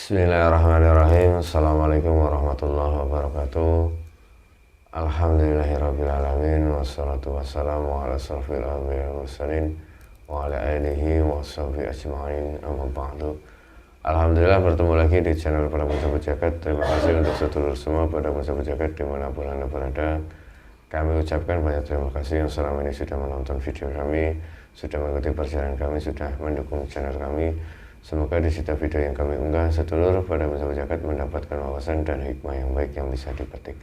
Bismillahirrahmanirrahim. Assalamualaikum warahmatullahi wabarakatuh. Alhamdulillahirrabbilalamin. Wassalatu wassalamu ala asrofil anbiya'i wal mursalin wa ala alihi wa sahbihi ajma'in, amma ba'du. Alhamdulillah, bertemu lagi di channel Para Pensahabat Jagat. Terima kasih untuk sedulur semua pada pensahabat jagat dimanapun Anda berada. Kami ucapkan banyak terima kasih yang selama ini sudah menonton video kami, sudah mengikuti perjalanan kami, sudah mendukung channel kami. Semoga di setiap video yang kami unggah, sedulur pada pensahabat jagat mendapatkan wawasan dan hikmah yang baik yang bisa dipetik.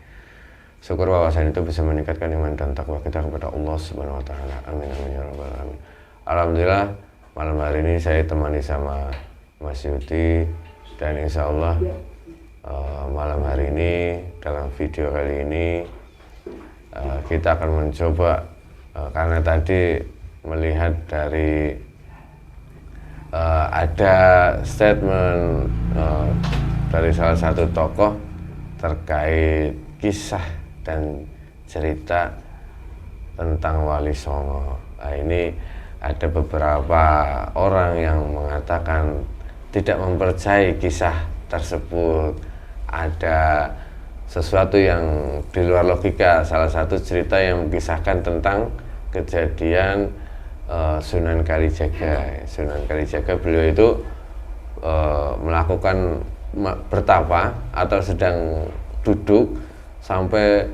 Syukur wawasan itu bisa meningkatkan iman dan takwa kita kepada Allah Subhanahu wa taala. Amin amin ya rabbal alamin. Alhamdulillah, malam hari ini saya temani sama Mas Yudi, dan insya Allah malam hari ini dalam video kali ini kita akan mencoba karena tadi melihat dari ada statement dari salah satu tokoh terkait kisah dan cerita tentang Wali Songo. Nah, ini ada beberapa orang yang mengatakan tidak mempercayai kisah tersebut, ada sesuatu yang di luar logika. Salah satu cerita yang mengisahkan tentang kejadian Sunan Kalijaga. Sunan Kalijaga, beliau itu melakukan bertapa atau sedang duduk sampai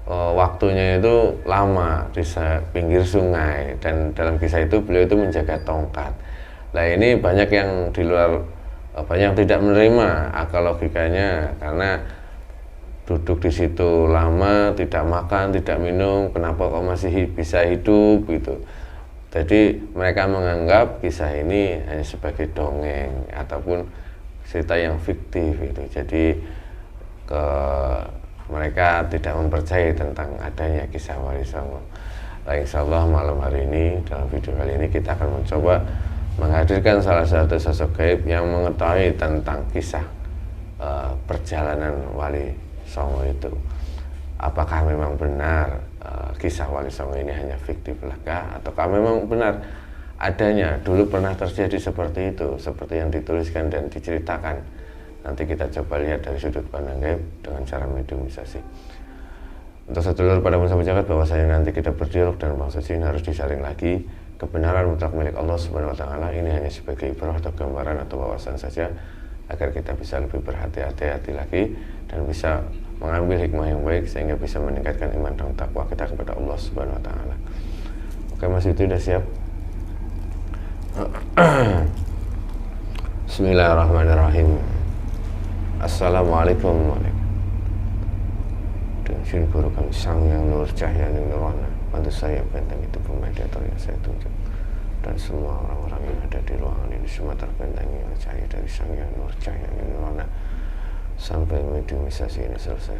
waktunya itu lama di pinggir sungai, dan dalam kisah itu beliau itu menjaga tongkat. Nah, ini banyak yang di luar, banyak yang tidak menerima akal logikanya, karena duduk di situ lama, tidak makan, tidak minum, kenapa kok masih bisa hidup gitu. Jadi mereka menganggap kisah ini hanya sebagai dongeng ataupun cerita yang fiktif gitu. Jadi mereka tidak mempercayai tentang adanya kisah Wali Songo. Nah, insya Allah malam hari ini dalam video kali ini kita akan mencoba menghadirkan salah satu sosok gaib yang mengetahui tentang kisah perjalanan Wali Songo itu. Apakah memang benar kisah Wali Songo ini hanya fiktif belaka, ataukah memang benar adanya, dulu pernah terjadi seperti itu, seperti yang dituliskan dan diceritakan. Nanti kita coba lihat dari sudut pandang gaib dengan cara mediumisasi. Untuk sedulur pada pensahabat jagat, bahwasanya nanti kita berdialog dan maksud ini harus disaring lagi. Kebenaran mutlak milik Allah Subhanahu wa taala. Ini hanya sebagai ibrah atau gambaran atau wawasan saja, agar kita bisa lebih berhati-hati lagi dan bisa mengambil hikmah yang baik sehingga bisa meningkatkan iman dan takwa kita kepada Allah Subhanahu wa taala. Oke, Mas Yudi udah siap? Bismillahirrahmanirrahim. Assalamualaikum dengan izin guru kami Sang Yang Nur Cahya Nurwana, bantu saya benteng itu mediator yang saya tunjuk, dan semua orang-orang yang ada di ruangan ini semua terbentengi oleh cahaya dari Sang Yang Nur Cahya Nurwana sampai mediumisasi ini selesai.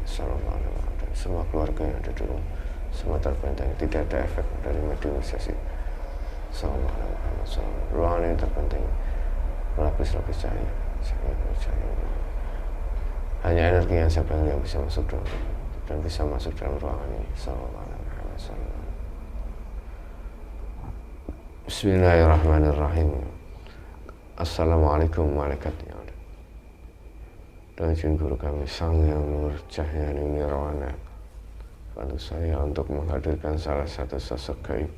Sallallahu alaihi wasallam. Dan semua keluarga yang ada di rumah semua terbentengi, tidak ada efek dari mediumisasi. Sallallahu alaihi wasallam. Ruangan ini terbentengi berlapis-lapis cahaya. Hanya energi yang siapa yang bisa masuk dalam dan bisa masuk dalam ruangan ini. Sallallahu alaihi wasallam. Bismillahirrahmanirrahim. Assalamualaikum warahmatullahi wabarakatuh. Dan izin guru kami Sang Yang Nur Cahya Nirwana, bantu saya untuk menghadirkan salah satu sosok gaib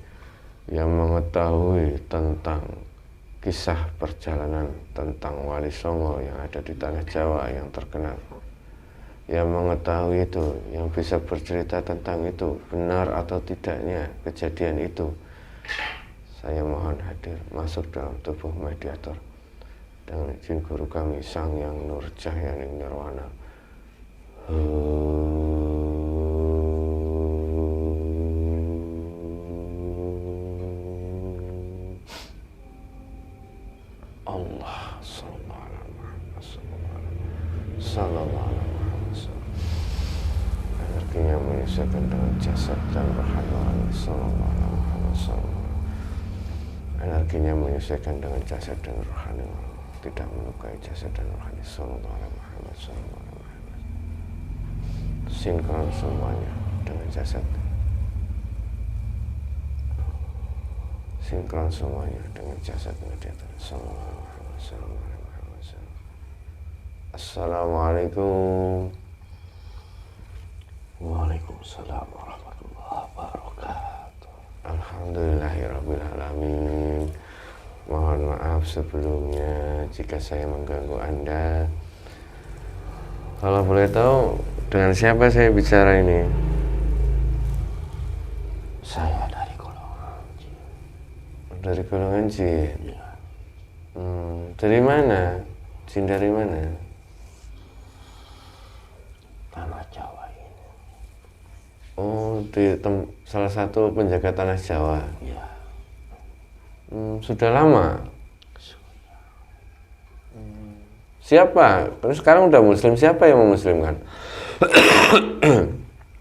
yang mengetahui tentang kisah perjalanan tentang Wali Songo yang ada di tanah Jawa yang terkenal, yang mengetahui itu, yang bisa bercerita tentang itu, benar atau tidaknya kejadian itu. Saya mohon hadir masuk dalam tubuh mediator dengan izin guru kami Sang Yang Nur Cahya Nirwana. Allah sallallahu alaihi wasallam. Energinya menyesuaikan dengan jasad dan rohani sallallahu alaihi wasallam. Energinya menyesuaikan dengan jasad dan rohani, tidak melukai jasad dan rohani sallallahu alaihi wasallam. Sinkron semuanya dengan jasad, sinkron semuanya dengan jasad mediator sallallahu alaihi wasallam. Assalamualaikum. Waalaikumsalam warahmatullahi wabarakatuh. Alhamdulillahirrabbilalamin. Mohon maaf sebelumnya jika saya mengganggu Anda. Kalau boleh tahu, dengan siapa saya bicara ini? Saya dari golongan jin. Dari golongan jin? Ya. Dari mana? Jin dari mana? Tanah Jawa ini. Oh, di salah satu penjaga tanah Jawa. Ya. Sudah lama? Siapa? Terus sekarang udah muslim, siapa yang memuslimkan?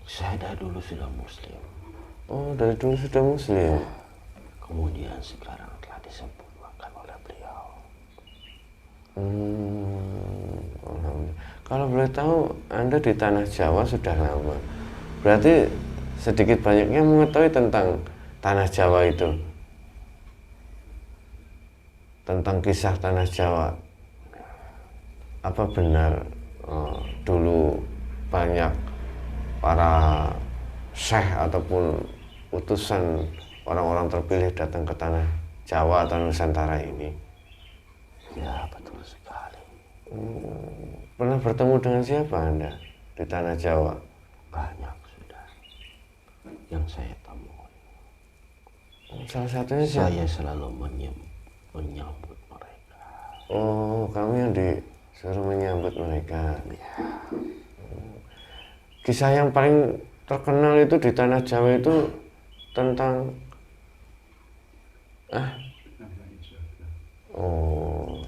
Saya dari dulu sudah muslim. Oh, dari dulu sudah muslim. Kemudian sekarang telah disempurnakan oleh beliau. Alhamdulillah. Kalau boleh tahu, Anda di tanah Jawa sudah lama. Berarti sedikit banyaknya mengetahui tentang tanah Jawa itu. Tentang kisah tanah Jawa. Apa benar dulu banyak para syekh ataupun utusan orang-orang terpilih datang ke tanah Jawa atau Nusantara ini? Ya, betul sekali. Pernah bertemu dengan siapa Anda di tanah Jawa? Banyak sudah yang saya temui. Salah satunya siapa? Saya selalu menyambut mereka. Oh, kamu yang disuruh menyambut mereka. Ya. Kisah yang paling terkenal itu di tanah Jawa itu tentang oh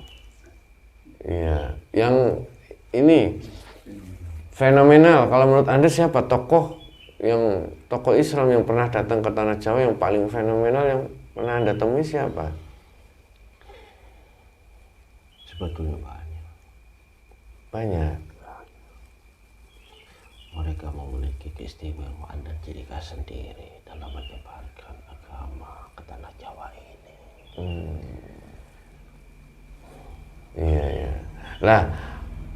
iya, yang ini fenomenal. Kalau menurut Anda siapa tokoh Islam yang pernah datang ke tanah Jawa yang paling fenomenal yang pernah Anda temui siapa? Sebetulnya banyak. Banyak. Mereka memiliki keistimewaan dan ciri khas sendiri dalam menyebarkan agama ke tanah Jawa ini. Iya, iya. Lah,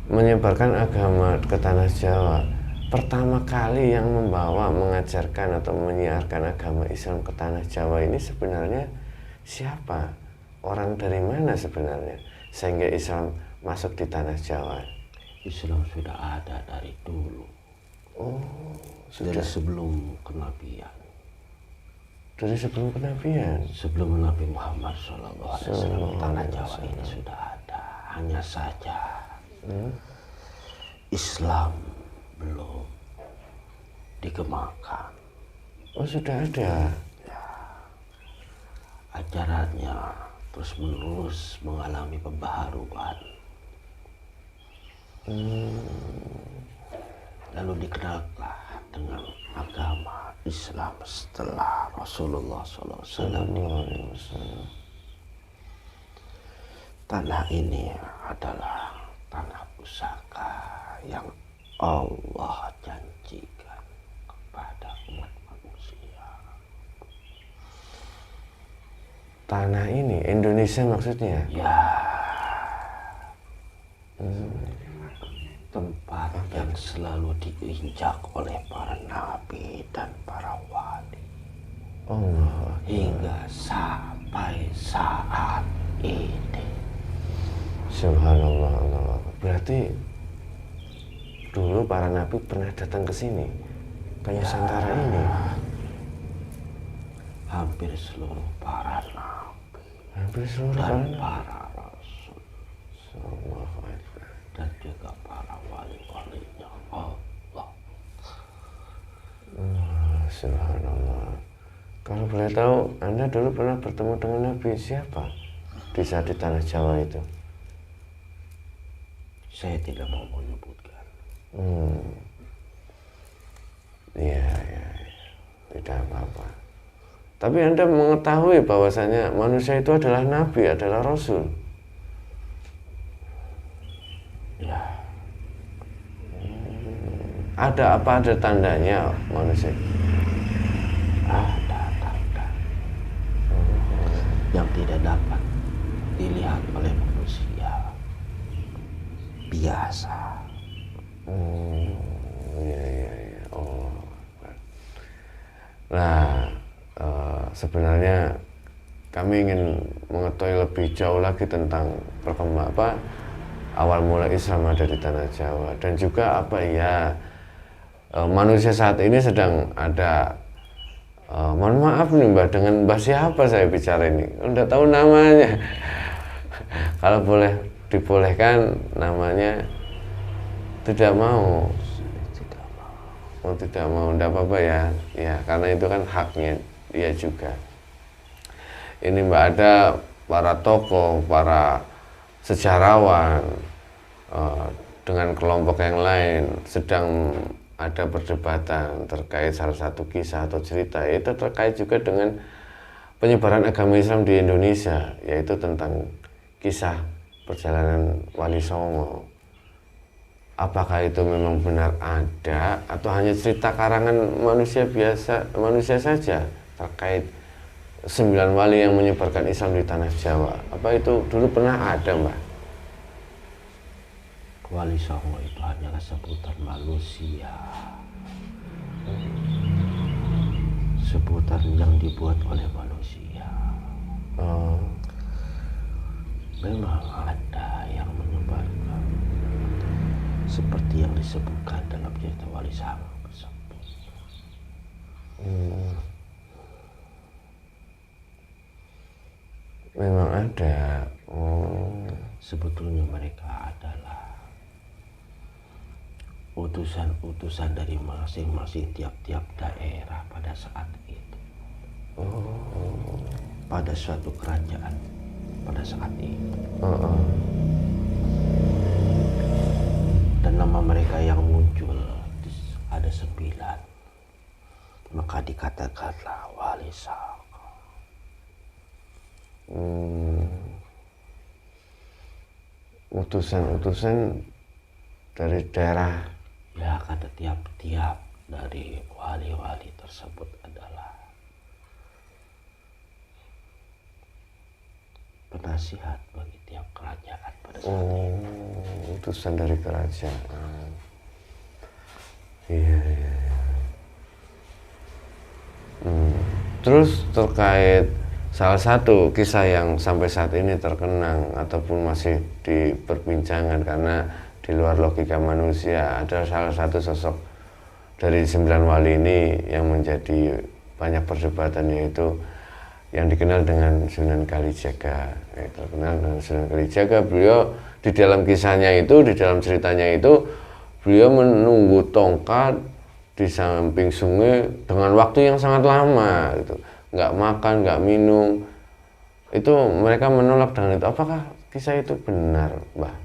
menyebarkan agama ke tanah Jawa, pertama kali yang mengajarkan atau menyiarkan agama Islam ke tanah Jawa ini sebenarnya siapa? Orang dari mana sebenarnya sehingga Islam masuk di tanah Jawa? Islam sudah ada dari dulu. Oh, Dari sebelum kenabian. Dari sebelum kenabian. Sebelum Nabi Muhammad SAW, tanah Jawa ini sudah ada. Hanya saja Islam belum dikembangkan. Oh, sudah ada. Ya. Ajarannya terus menerus mengalami pembaharuan. Lalu dikenallah dengan agama Islam setelah Rasulullah SAW. Tanah ini adalah tanah pusaka yang Allah janjikan kepada umat manusia. Tanah ini Indonesia maksudnya? Ya. Tempat yang selalu diinjak oleh para nabi dan para wali. Allah. Hingga sampai saat ini. Subhanallah, Allah. Berarti dulu para nabi pernah datang ke sini, ke Nusantara ini. Hampir seluruh para nabi. Hampir seluruh dan para para rasul. Allahu Akbar. Dan juga para wali-walinya Allah. Subhanallah. Kalau boleh tahu, Anda dulu pernah bertemu dengan Nabi siapa di saat di tanah Jawa itu? Saya tidak mau menyebutkan. Iya, iya, tidak apa-apa. Tapi Anda mengetahui bahwasanya manusia itu adalah Nabi, adalah Rasul. Ya. Ada apa ada tandanya manusia? Ada tanda yang tidak dapat dilihat oleh manusia. biasa. Iya. Oh. Nah, sebenarnya kami ingin mengetahui lebih jauh lagi tentang perkembangan awal mula Islam ada di tanah Jawa, dan juga manusia saat ini sedang ada, mohon maaf nih Mbak, dengan Mbak siapa saya bicara ini, udah tahu namanya. Kalau boleh dibolehkan namanya. Tidak mau. Oh, tidak mau, enggak apa-apa ya. Ya, karena itu kan haknya dia juga. Ini Mbak, ada para tokoh, para sejarawan dengan kelompok yang lain sedang ada perdebatan terkait salah satu kisah atau cerita, itu terkait juga dengan penyebaran agama Islam di Indonesia, yaitu tentang kisah perjalanan Wali Songo. Apakah itu memang benar ada atau hanya cerita karangan manusia saja terkait 9 wali yang menyebarkan Islam di tanah Jawa? Apa itu dulu pernah ada, Mbak? Wali Songo itu hanyalah sebutan manusia, sebutan yang dibuat oleh manusia. Memang ada yang menyebarkan seperti yang disebutkan dalam cerita Wali Songo tersebut. Memang ada. Sebetulnya mereka adalah utusan-utusan dari masing-masing tiap-tiap daerah pada saat itu. Pada suatu kerajaan pada saat itu. Dan nama mereka yang muncul ada 9. Maka dikatakanlah Wali Songo. Utusan-utusan dari daerah. Ya, kata tiap-tiap dari wali-wali tersebut adalah penasihat bagi tiap kerajaan pada saat itu. Utusan dari kerajaan. Iya. Terus terkait salah satu kisah yang sampai saat ini terkenang ataupun masih diperbincangan karena di luar logika manusia, ada salah satu sosok dari 9 wali ini yang menjadi banyak perdebatan, yaitu yang dikenal dengan Sunan Kalijaga. Terkenal dengan Sunan Kalijaga. Beliau di dalam kisahnya itu, di dalam ceritanya itu, beliau menunggu tongkat di samping sungai dengan waktu yang sangat lama gitu. Nggak makan, nggak minum. Itu mereka menolak dengan itu. Apakah kisah itu benar, Mbah?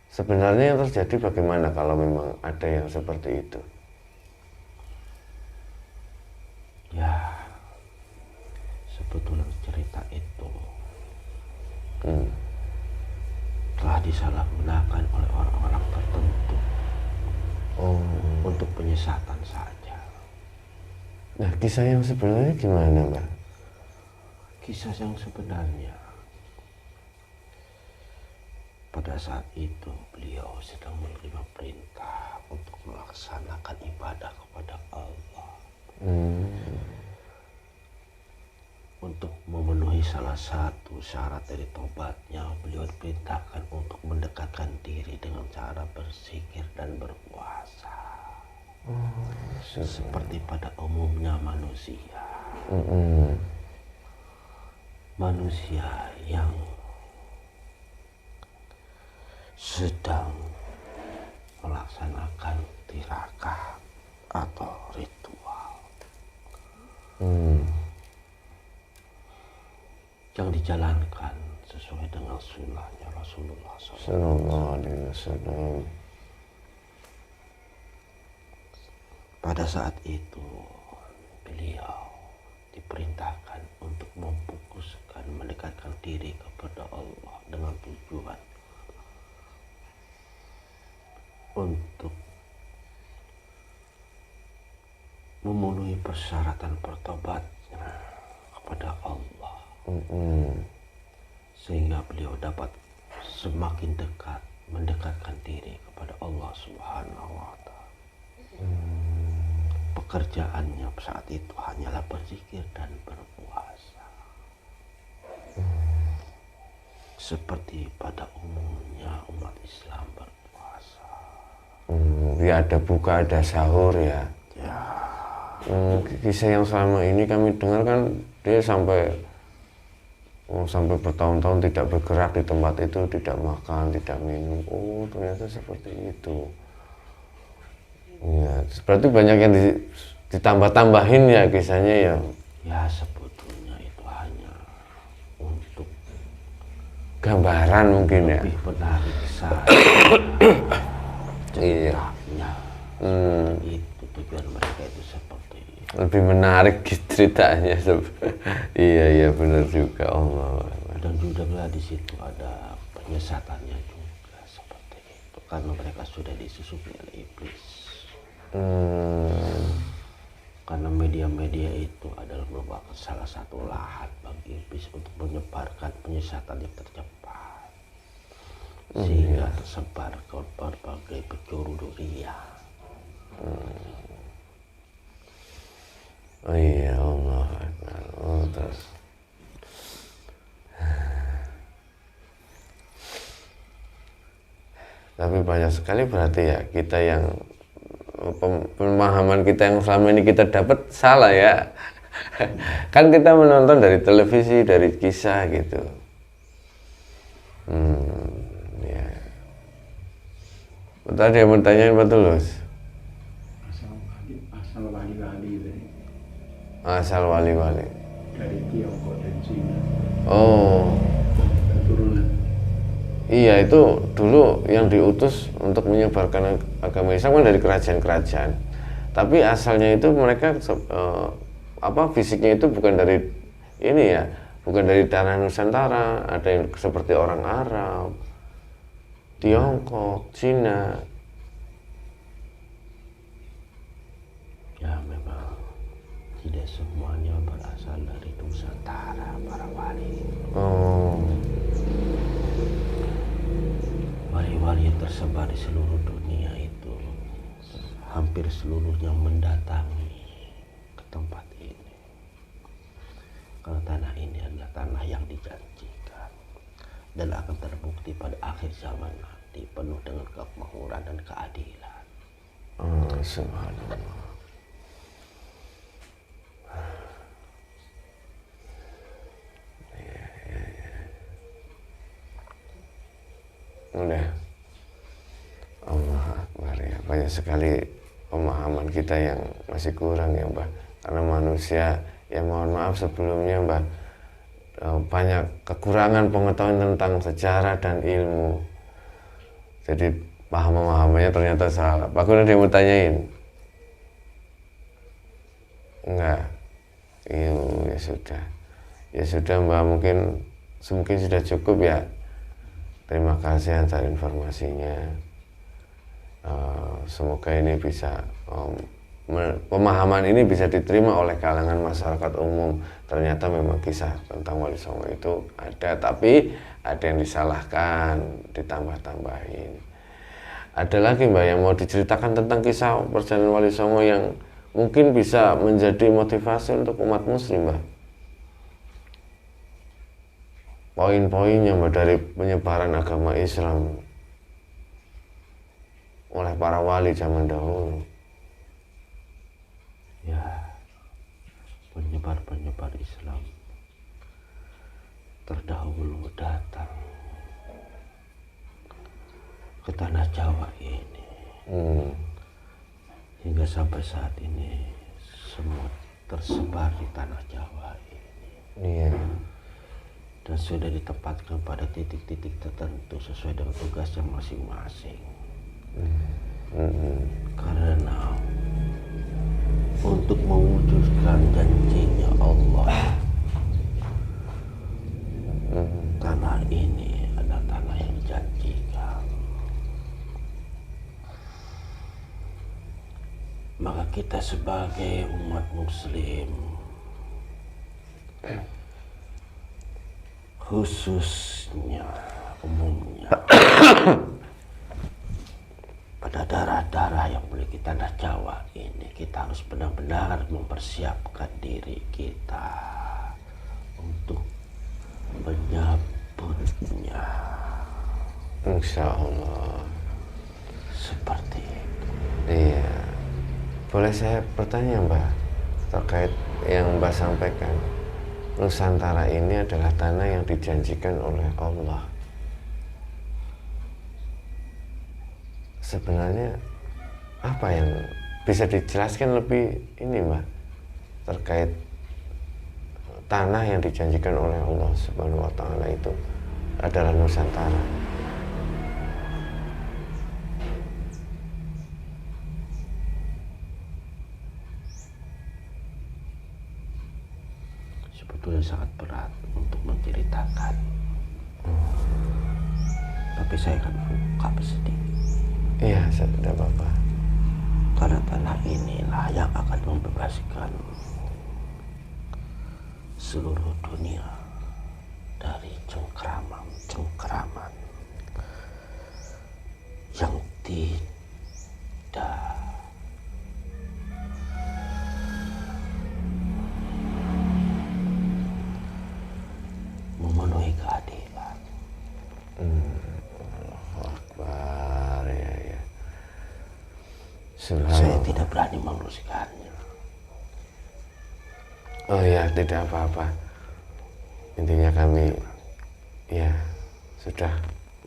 Sebenarnya yang terjadi bagaimana kalau memang ada yang seperti itu? Ya, sebetulnya cerita itu telah disalahgunakan oleh orang-orang tertentu untuk penyesatan saja. Nah, kisah yang sebenarnya gimana, Mbak? Kisah yang sebenarnya, pada saat itu beliau sedang menerima perintah untuk melaksanakan ibadah kepada Allah. Untuk memenuhi salah satu syarat dari tobatnya, beliau diperintahkan untuk mendekatkan diri dengan cara berzikir dan berpuasa. Seperti pada umumnya manusia. Manusia yang sedang melaksanakan tirakah atau ritual yang dijalankan sesuai dengan sunnahnya Rasulullah SAW. Pada saat itu beliau diperintahkan untuk memfokuskan, mendekatkan diri kepada Allah dengan tujuan untuk memenuhi persyaratan bertobatnya kepada Allah, sehingga beliau dapat semakin dekat mendekatkan diri kepada Allah Subhanahu wa Ta'ala. Pekerjaannya saat itu hanyalah berzikir dan berpuasa. Seperti pada umumnya umat Islam berpuasa. Ya ada buka, ada sahur ya. Ya. Kisah yang selama ini kami dengar kan dia sampai bertahun-tahun tidak bergerak di tempat itu, tidak makan, tidak minum. Oh ternyata seperti itu. Ya, berarti banyak yang ditambah-tambahin ya kisahnya ya. Ya sebetulnya itu hanya untuk gambaran mungkin ya. lebih menarik saja. Iya. Itu tujuan mereka itu seperti itu. Lebih menarik ceritanya. Iya benar juga Allah. Dan juga di situ ada penyesatannya juga seperti itu karena mereka sudah disusupi oleh iblis. Karena media-media itu adalah merupakan salah satu lahan bagi iblis untuk menyebarkan penyesatan yang tercepat sehingga tersebar ke berbagai penjuru dunia. Oh iya Allah. Oh, terus. Tapi banyak sekali berarti ya kita yang pemahaman kita yang selama ini kita dapat salah ya. Kan kita menonton dari televisi, dari kisah gitu. Ya. Betul ada yang bertanya Pak Tulus? Asal wali-wali tadi. Asal wali-wali. Dari Tiongkok dan Cina. Oh. Keturunan. Iya itu dulu yang diutus untuk menyebarkan agama Islam kan dari kerajaan-kerajaan. Tapi asalnya itu mereka fisiknya itu bukan dari ini ya, bukan dari tanah Nusantara. Ada yang seperti orang Arab, Tiongkok, Cina. Ya memang tidak semuanya berasal dari Nusantara para wali. Oh. Wali-wali yang tersebar di seluruh dunia itu hampir seluruhnya mendatangi ke tempat ini. Karena tanah ini adalah tanah yang dijanjikan dan akan terbukti pada akhir zaman nanti penuh dengan kemakmuran dan keadilan. Subhanallah. Udah. Allah Akbar ya. Banyak sekali pemahaman kita yang masih kurang ya Mbah. Karena manusia ya mohon maaf sebelumnya Mbah, banyak kekurangan pengetahuan tentang sejarah dan ilmu. Jadi pemahamannya ternyata salah. Pak Kun ada yang mau tanyain? Enggak. Iya ya sudah. Ya sudah Mbah, mungkin sudah cukup ya. Terima kasih atas informasinya. Semoga ini bisa pemahaman ini bisa diterima oleh kalangan masyarakat umum. Ternyata memang kisah tentang Wali Songo itu ada, tapi ada yang disalahkan, ditambah-tambahin. Ada lagi Mbak yang mau diceritakan tentang kisah perjalanan Wali Songo yang mungkin bisa menjadi motivasi untuk umat muslim Mbak? Poin-poinnya Mbak dari penyebaran agama Islam oleh para wali zaman dahulu. Ya, penyebar Islam terdahulu datang ke tanah Jawa ini. Hingga sampai saat ini semua tersebar di tanah Jawa ini. Iya. Dan sudah ditempatkan pada titik-titik tertentu sesuai dengan tugasnya masing-masing. Karena untuk mewujudkan janjinya Allah, tanah ini adalah tanah yang dijanjikan. Maka kita sebagai umat muslim, khususnya umumnya yang memiliki tanah Jawa ini, kita harus benar-benar mempersiapkan diri kita untuk menyambutnya. Insya Allah. Seperti itu. Iya. Boleh saya bertanya Mbah terkait yang Mbah sampaikan? Nusantara ini adalah tanah yang dijanjikan oleh Allah. Sebenarnya apa yang bisa dijelaskan lebih ini Mbah terkait tanah yang dijanjikan oleh Allah Subhanahu wa taala itu adalah Nusantara? Sebetulnya sangat berat untuk menceritakan, tapi saya akan buka sedikit. Iya, tidak apa-apa. Karena tanah inilah yang akan membebaskan seluruh dunia dari cengkraman yang tidak memenuhi keadilan. Allahu Akbar, ya. Saya tidak berani meneruskannya. Oh ya, tidak apa-apa. Intinya kami, ya sudah.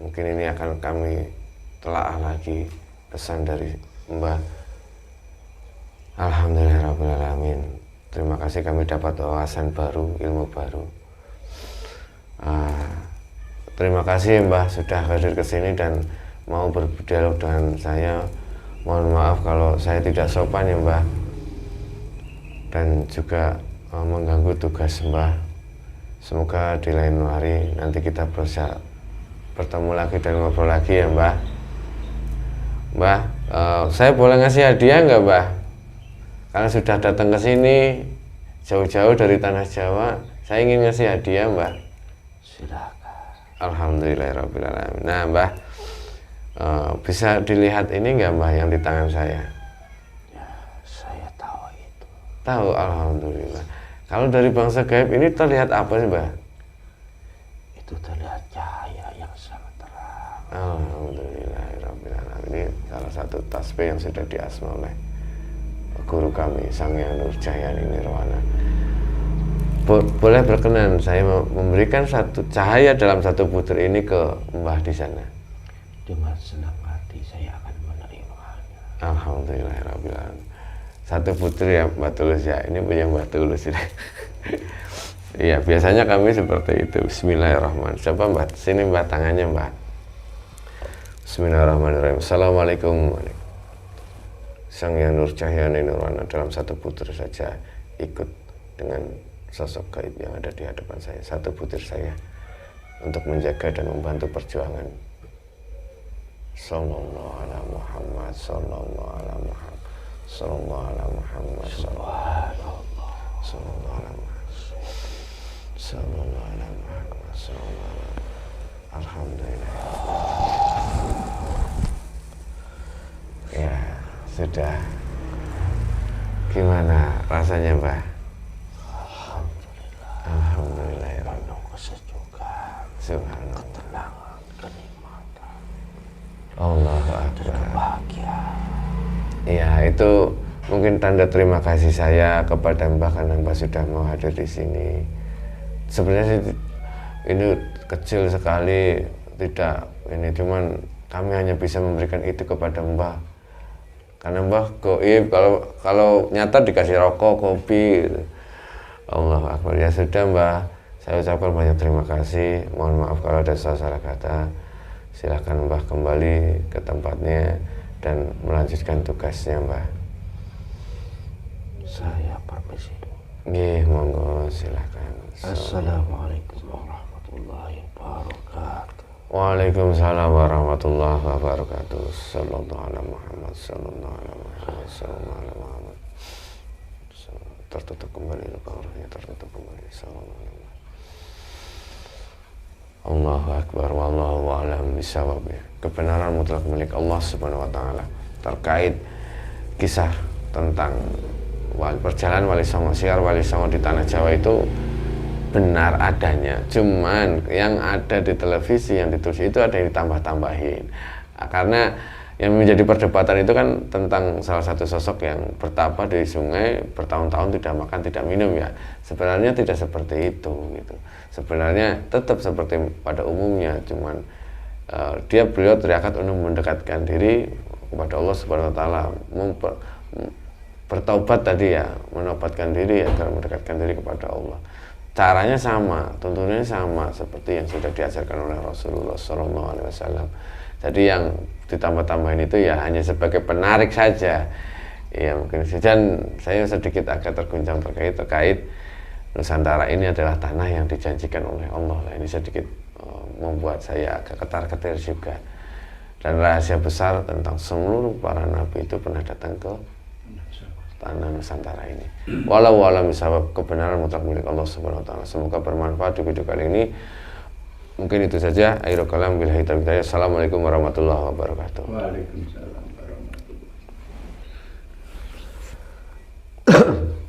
Mungkin ini akan kami telaah lagi pesan dari Mbah. Alhamdulillahirrahmanirrahim. Terima kasih kami dapat wawasan baru, ilmu baru. Terima kasih Mbah sudah hadir ke sini dan mau berdialog dengan saya. Mohon maaf kalau saya tidak sopan ya Mbah, dan juga mengganggu tugas Mbah. Semoga di lain hari nanti kita bisa bertemu lagi dan ngobrol lagi ya Mbah. Mbah, saya boleh ngasih hadiah nggak Mbah? Karena sudah datang ke sini jauh-jauh dari tanah Jawa, saya ingin ngasih hadiah Mbah. Silakan. Alhamdulillahirrahmanirrahim. Nah Mbah, bisa dilihat ini nggak Mbah yang di tangan saya? Ya, saya tahu itu. Tahu, alhamdulillah. Kalau dari bangsa gaib ini terlihat apa sih Mbah? Itu terlihat cahaya yang sangat terang. Alhamdulillahirrahmanirrahim. Ini salah satu tasbih yang sudah diasma oleh guru kami Sang Hyang Nurjahyani Nirwana. Boleh berkenan saya memberikan satu cahaya dalam satu butir ini ke Mbah di sana. Dengan senang hati saya akan menerimanya. Alhamdulillahirrahmanirrahim. Satu butir ya Mbak Tulus ya. Ini punya Mbak Tulus ini. Iya, biasanya kami seperti itu. Bismillahirrahmanirrahim. Coba Mbak, sini Mbak tangannya Mbak. Bismillahirrahmanirrahim. Assalamualaikum. Sang Hyang Nurjahyani Nirwana dalam satu butir saja ikut dengan sosok gaib yang ada di hadapan saya. Satu butir saya untuk menjaga dan membantu perjuangan. Sallallahu ala Muhammad, sallallahu ala Muhammad, sallallahu ala Muhammad, Subhanallah. sallallahu ala Muhammad, sallallahu ala Muhammad, sallallahu ala Alhamdulillah. Ya, sudah. Gimana rasanya Mbah? Alhamdulillah ya Rabbi. Penuh kesejukan, Subhanallah. ketenangan, kenikmatan, Allahu dan Akbar. kebahagiaan. Ya, itu mungkin tanda terima kasih saya kepada Mbah karena Mbah sudah mau hadir di sini. Sebenarnya sih ini kecil sekali, tidak ini, cuman kami hanya bisa memberikan itu kepada Mbah. Karena Mbah goib, kalau nyata dikasih rokok, kopi gitu. Allah Akbar. Ya sudah Mbah, saya ucapkan banyak terima kasih. Mohon maaf kalau ada salah kata. Silakan Mbah kembali ke tempatnya dan melanjutkan tugasnya Mbah. Saya permisi. Nggih, monggo silakan. Assalamualaikum warahmatullahi wabarakatuh. Waalaikumsalam warahmatullahi wabarakatuh. Sallallahu alaihi Muhammad, sallallahu alaihi Muhammad, sallallahu alaihi Muhammad. Tertutup kembali lubangnya, tertutup kembali. Sallallahu alaihi Muhammad. Allahu Akbar, wallahu a'lam bishawab. Kebenaran mutlak milik Allah Subhanahu wa taala terkait kisah tentang perjalanan Wali Songo, siar Wali Songo di Tanah Jawa itu benar adanya, cuman yang ada di televisi yang ditulis itu ada yang ditambah-tambahin. Karena yang menjadi perdebatan itu kan tentang salah satu sosok yang bertapa di sungai bertahun-tahun tidak makan tidak minum ya. Sebenarnya tidak seperti itu gitu. Sebenarnya tetap seperti pada umumnya, cuman beliau teriakat untuk mendekatkan diri kepada Allah Subhanahu wa taala, bertaubat tadi ya, menobatkan diri agar mendekatkan diri kepada Allah. Caranya sama, tuntunannya sama seperti yang sudah diajarkan oleh Rasulullah SAW. Jadi yang ditambah-tambahin itu ya hanya sebagai penarik saja. Ya mungkin dan saya sedikit agak terguncang terkait Nusantara ini adalah tanah yang dijanjikan oleh Allah. Ini sedikit membuat saya agak ketar-ketir juga. Dan rahasia besar tentang seluruh para nabi itu pernah datang ke tanah Nusantara ini. Walau alam bisawab, kebenaran mutlak milik Allah Subhanahu wa taala. Semoga bermanfaat di video kali ini. Mungkin itu saja. Akhirul kalam billahi taufiq. Assalamualaikum warahmatullahi wabarakatuh. Waalaikumsalam warahmatullahi wabarakatuh.